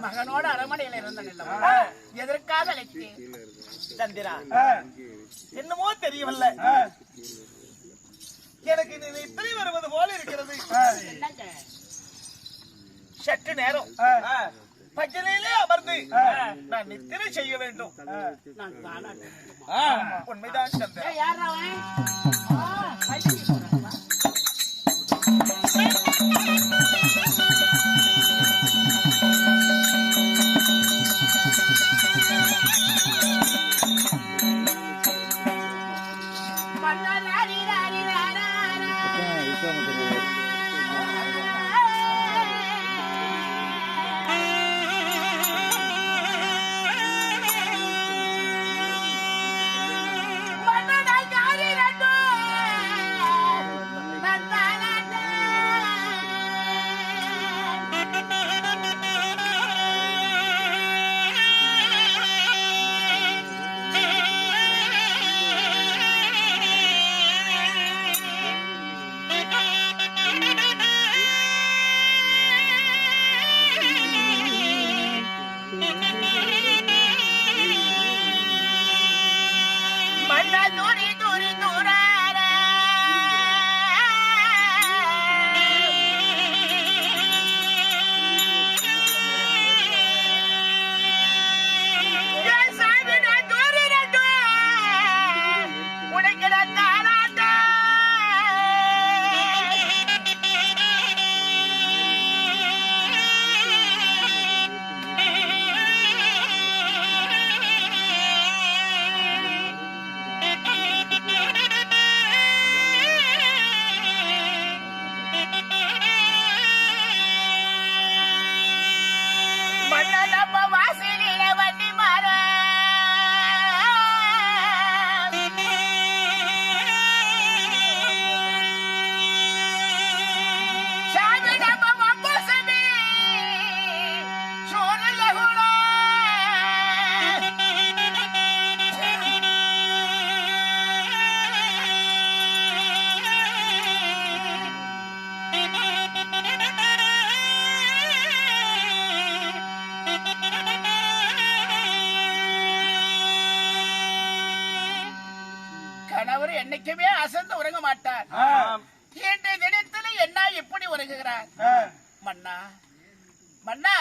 மகனோட அரமனையில இருந்தேன். எதற்காக அழைத்தேன் சந்திரா? என்னமோ தெரியவில்ல, எனக்கு நித்திரை வருவது போல இருக்கிறது. சற்று நேரம் பஜனையிலே அமர்ந்து நான் நித்திரை செய்ய வேண்டும். உண்மைதான் சந்திரா. என்னைக்குமே அசந்து உறங்க மாட்டார். இன்றைய தினத்தில் என்ன எப்படி உறங்குகிறார்? மன்னா மன்னா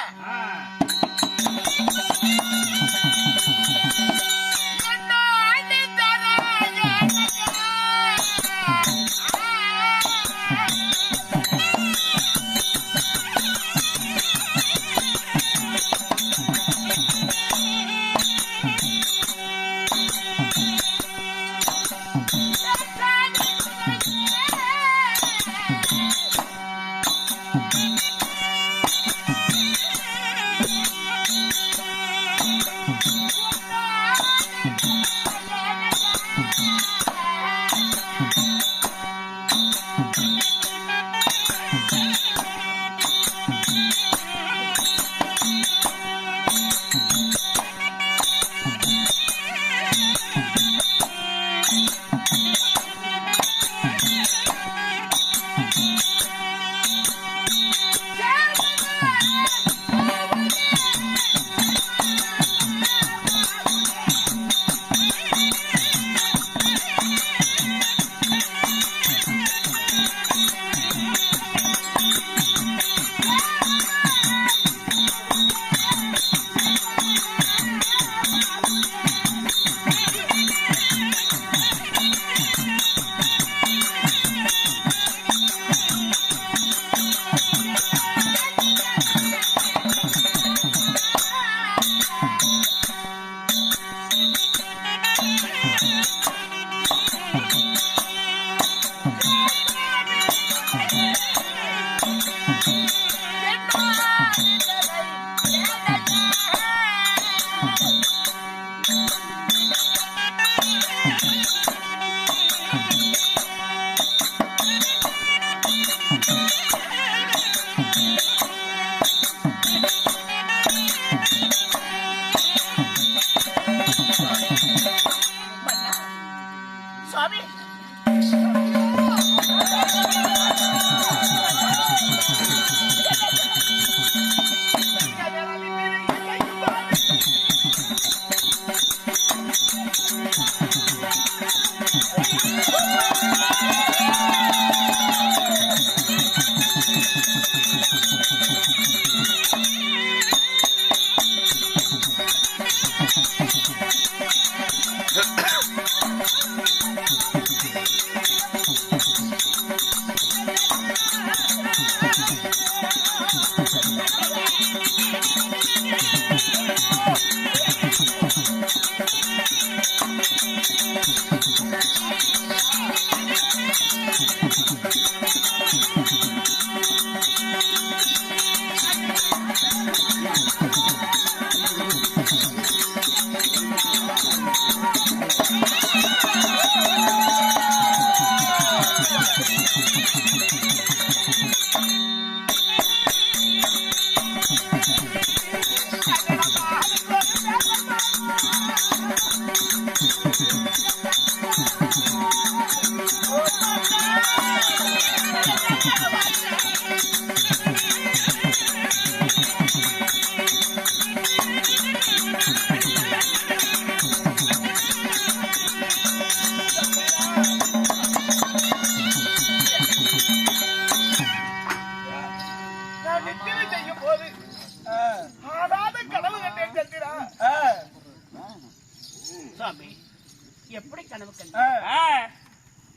எப்படி கனவு கண்ட?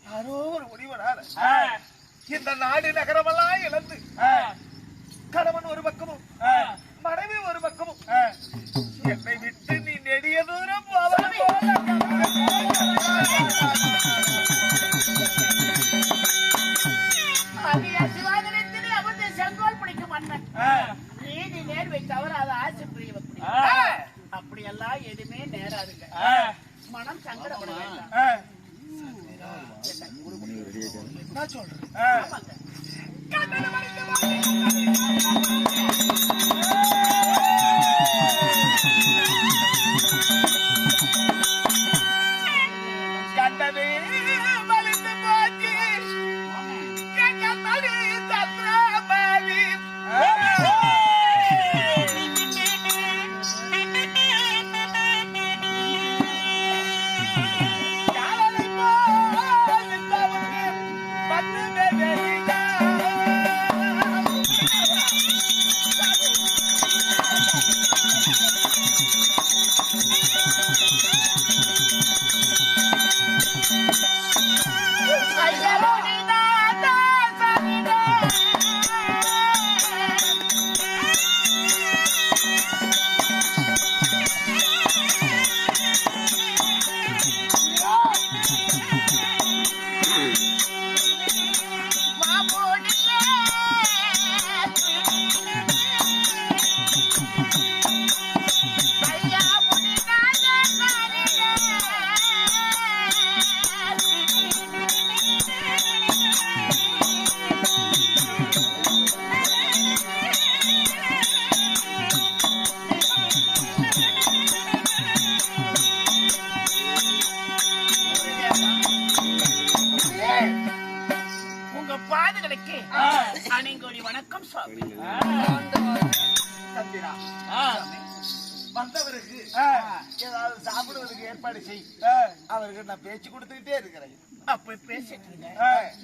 யாரோ ஒரு முடிவனால இந்த நாடு நகரமெல்லாம் இழந்து கணவன் ஒரு பக்கமும் மனைவி ஒரு பக்கமும் என்னை விட்டு நீ நெடிய தூரம் சிவாதனத்திலே அமர்ந்து செங்கோல் பிடிக்கும் மன்னன் நீதி நேர்வை தவறாத ஆசை புரியவப்படி அப்படியெல்லாம் எதுவுமே நேராதுங்க. மனம் சங்கடப்பட வேண்டாம். நான் சொல்றேன். கண்டதே வலிந்து போச்சு கண்டதே தத்ராபதி உங்க பாதுகளுக்கு அனைங்கோடி வணக்கம் சுவாமி. தந்திரா வந்தவருக்கு ஏதாவது சாப்பிடுவதற்கு ஏற்பாடு செய். அவருக்கு நான் பேச்சு கொடுத்துக்கிட்டே இருக்கிறேன். அப்ப பேசிட்டு இருங்க.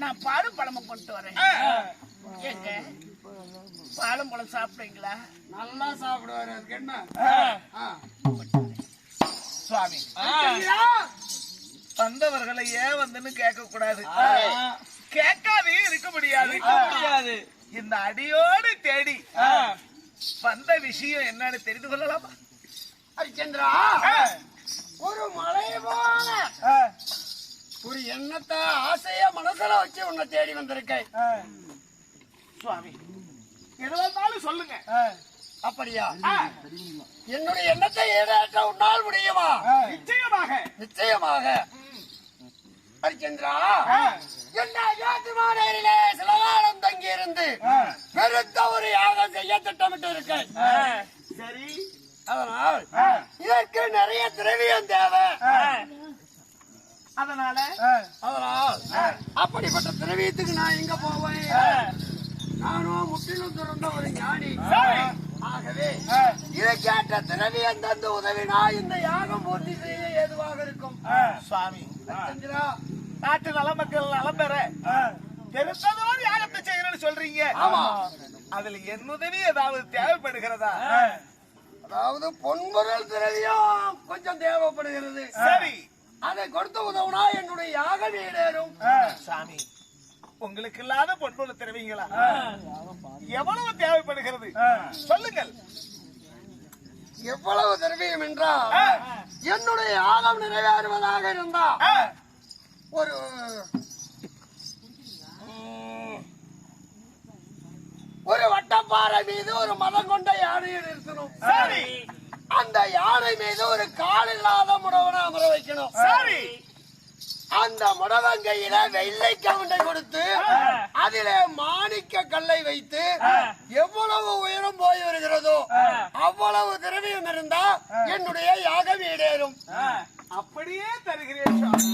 நான் பாலும் பழமும் கொண்டு வரேன். ஏங்க பாலும் பழம் சாப்பிடுவீங்களா? நல்லா சாப்பிடுவாரு. அதுக்கு என்ன சுவாமி வந்தவர்களை ஏன் வந்துன்னு கேட்க கூடாது, கேட்காதே இருக்க முடியாது. இந்த அடியோடு தேடி வந்த விஷயம் என்னன்னு தெரிந்து கொள்ளலாமா? ஹரிச்சந்திரா, ஒரு மலை போல ஒரு எண்ணத்தை ஆசைய மனசுல வச்சு உன்னை தேடி வந்திருக்கேன். சுவாமி எதுவாஇருந்தாலும் சொல்லுங்க. அப்படியா? என்னுடைய எண்ணத்தை ஈடேற்ற உன்னால் முடியுமா? நிச்சயமாக. ஹரிச்சந்திரா, என்ன ஜாத்திமானேரிலே சில காலம் தங்கி இருந்து பெருத்த ஒரு யாகம் செய்ய திட்டமிட்டு இருக்கேன். சரி, அதனால் இதற்கு நிறைய திரவியம் தேவை. அதனால் அப்படிப்பட்ட திரவியத்துக்கு நான் எங்க போவேன்? நானும் முற்றிலும் துறந்த ஒரு ஞானி. ஆகவே இதை கேட்ட திரவியம் தந்து உதவினா இந்த யாகம் பூர்த்தி செய்ய ஏதுவாக இருக்கும். சுவாமி ஹரிச்சந்திரா, நாட்டு நல மக்கள் நலம் பெற பெருசதோடு யாகத்தை செய்யணும்னு சொல்றீங்க. ஆமா. அதுல என் உதவி ஏதாவது தேவைப்படுகிறதா? அதாவது பொன்பொருள் திரவியம் கொஞ்சம் தேவைப்படுகிறது. சரி, அதை கொடுத்து உதவுனா என்னுடைய யாகம் ஈடேறும். சாமி உங்களுக்கு இல்லாத பொன்பொருள் தருவீங்களா? எவ்வளவு தேவைப்படுகிறது சொல்லுங்கள். எவ்வளவு திரவியம் என்றால் என்னுடைய யாகம் நிறைவேறுவதாக இருந்தா ஒரு வட்டப்பாறை மீது ஒரு மதம் கொண்ட யானையை நிறுத்தணும். சரி. அந்த யானை மீது ஒரு கால் இல்லாத முடவனை அமர வைக்கணும். சரி. அந்த முடவங்கையில வெள்ளை கவுண்டை கொடுத்து அதிலே மாணிக்க கல்லை வைத்து எவ்வளவு உயரம் போய் வருகிறதோ அவ்வளவு திரவியம் இருந்தா என்னுடைய யாகம் ஈடேறும். அப்படியே தருகிறேன் சுவாமி.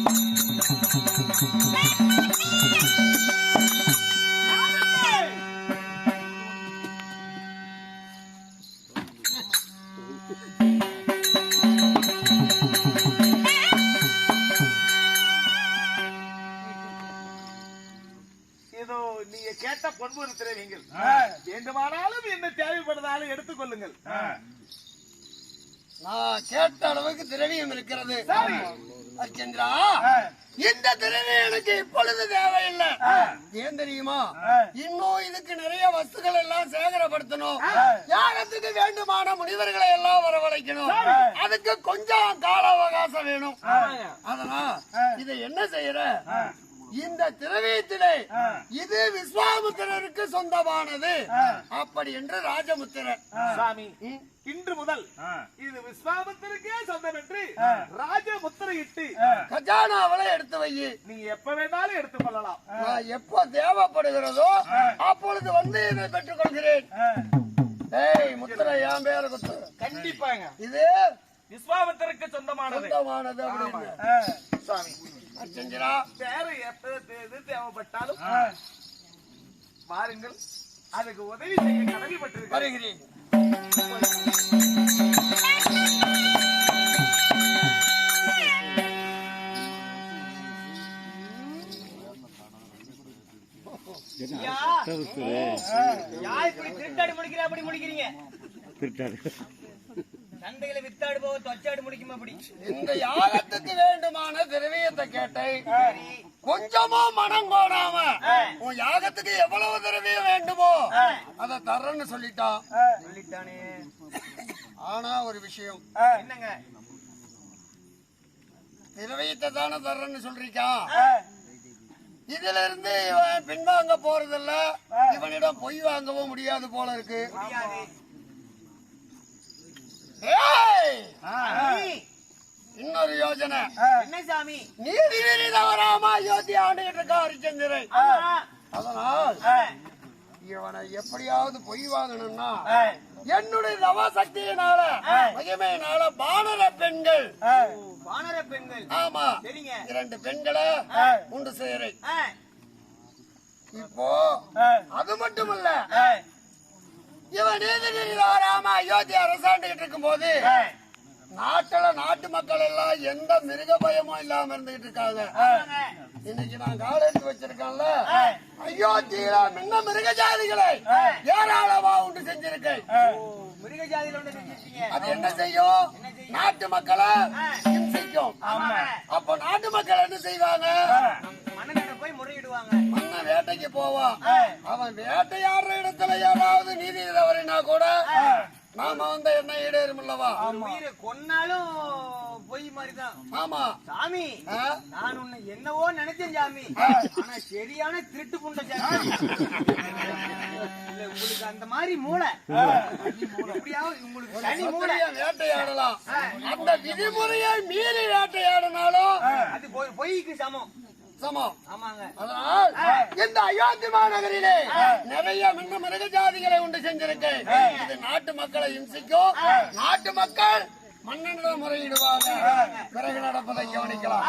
இதோ நீங்க கேட்ட பொன்பு திரவியங்கள் வேண்டுமானாலும் என்ன தேவைப்படுதாலும் எடுத்துக் கொள்ளுங்கள். நான் கேட்ட அளவுக்கு திரவியம் இருக்கிறது. அர்ச்சந்திரா, இந்த திரவியம் எனக்கு இப்பொழுது தேவையில்லை. ஏன் தெரியுமா? இன்னும் இதுக்கு நிறைய வஸ்துக்கள் எல்லாம் சேகரப்படுத்தணும். யாகத்துக்கு வேண்டுமான முனிவர்களை எல்லாம் வரவழைக்கணும். அதுக்கு கொஞ்சம் கால அவகாசம் வேணும். அதனால் இதை என்ன செய்யற? இந்த திரவியத்திலே இது விஸ்வாமுத்திரருக்கு சொந்தமானது அப்படி என்று ராஜமுத்திரர் சாமி இன்று முதல் இது விஸ்வாமுத்திரருக்கே சொந்தம் என்று ராஜமுத்திரையிட்டு கஜானாவளை எடுத்து வை. நீங்க எப்ப வேணாலும் எடுத்துக் கொள்ளலாம். நான் எப்ப தேவைப்படுகிறதோ அப்பொழுது வந்து இதை பெற்றுக் கொள்கிறேன். ஏய் முத்திரை, என் பேர குத்து. கண்டிப்பாங்க இது விஸ்வாமுத்திரருக்கு சொந்தமானது அப்படின்னு சாமி. அர்ச்சந்திரா, வேற எது தேவைப்பட்டாலும் பாருங்கள், அதுக்கு உதவி செய்ய கடமைப்பட்டிருக்கிறேன். வருகிறேன். இப்படி திருட்டாடு முடிக்கிற அப்படி முடிக்கிறீங்க? சண்டைகளை வித்தாடு போக தொச்சாடு முடிக்குமா? அப்படி இந்த யாகத்துக்கு வேண்டுமான திரவியத்தை கேட்டேன். கொஞ்சமோ மனம் கோடாம உன் யாகத்துக்கு எவ்வளவு திரவியம் வேண்டுமோ அதை தர்றேன்னு சொல்லிட்டானே. ஆனா ஒரு விஷயம், என்னங்க? திரவியத்தை தானே தர்றேன்னு சொல்றீக்கா? இதுல இருந்து இவன் பின்வாங்க போறதில்ல. இவனிடம் பொய் வாங்கவும் முடியாது போல இருக்கு. இன்னொரு யோசனை. என்ன சாமி? நீதி தவறாம அயோத்தி ஆண்டுகிட்டு இருக்கா ஹரிச்சந்திரன். அதனால் இவனை எப்படியாவது பொய் வாங்கணும்னா என்னுடைய நவசக்தியினால மகிமையினால வானர பெண்கள் ஆமா 2 பெண்களை உண்டு செய்யறேன். இப்போ அது மட்டுமல்ல, இவன் நீதி தவறாம அயோத்தி அரசாண்டுகிட்டு இருக்கும் போது நாட்டு மக்கள் எல்லாம் எந்த மிருக பயமும் இல்லாம இருந்துகிட்டு இருக்காங்க. இன்னைக்கு நான் கால எடுத்து வச்சிருக்கேன்ல, அயோத்தியில முன்ன மிருக ஜாதிகளை ஏராளமா உண்டு செஞ்சிருக்கேன். மிருக ஜாதியில உண்டு செஞ்சிருக்கீங்க. அது என்ன செய்யும்? நாட்டு மக்களை ஹிம்சிக்கும். அப்ப நாட்டு மக்கள் என்ன செய்வாங்க? மன்னனிடம் போய் முறையிடுவாங்க. மன்னன் வேட்டைக்கு போவான். அவன் வேட்டையாடுற இடத்துல ஏதாவது நீதி தவறினா கூட நாம வந்து என்ன ஈடேறும் அல்லவா? உயிரை கொன்னாலும் பொய் மாதிரிதான். ஆமா சாமி, நான் உன்னை என்னவோ நினைச்சேன் சாமி. ஆனா சரியான திருட்டு புண்ட சாமி. உங்களுக்கு அந்த மாதிரி மூளை எப்படியாவது உங்களுக்கு தனி மூளை. வேட்டையாடலாம், அந்த விதிமுறையை மீறி வேட்டையாடினாலும் அது பொய்க்கு சமம். ஆமாங்க. அதனால் இந்த அயோத்தி மாநகரிலே நிறைய மின்ன மிருக ஜாதிகளை உண்டு செஞ்சிருக்கேன். இது நாட்டு மக்களை இம்சிக்கும். நாட்டு மக்கள் மன்னனிடம் முறையிடுவாங்க. பிறகு நடப்பதை கவனிக்கலாம்.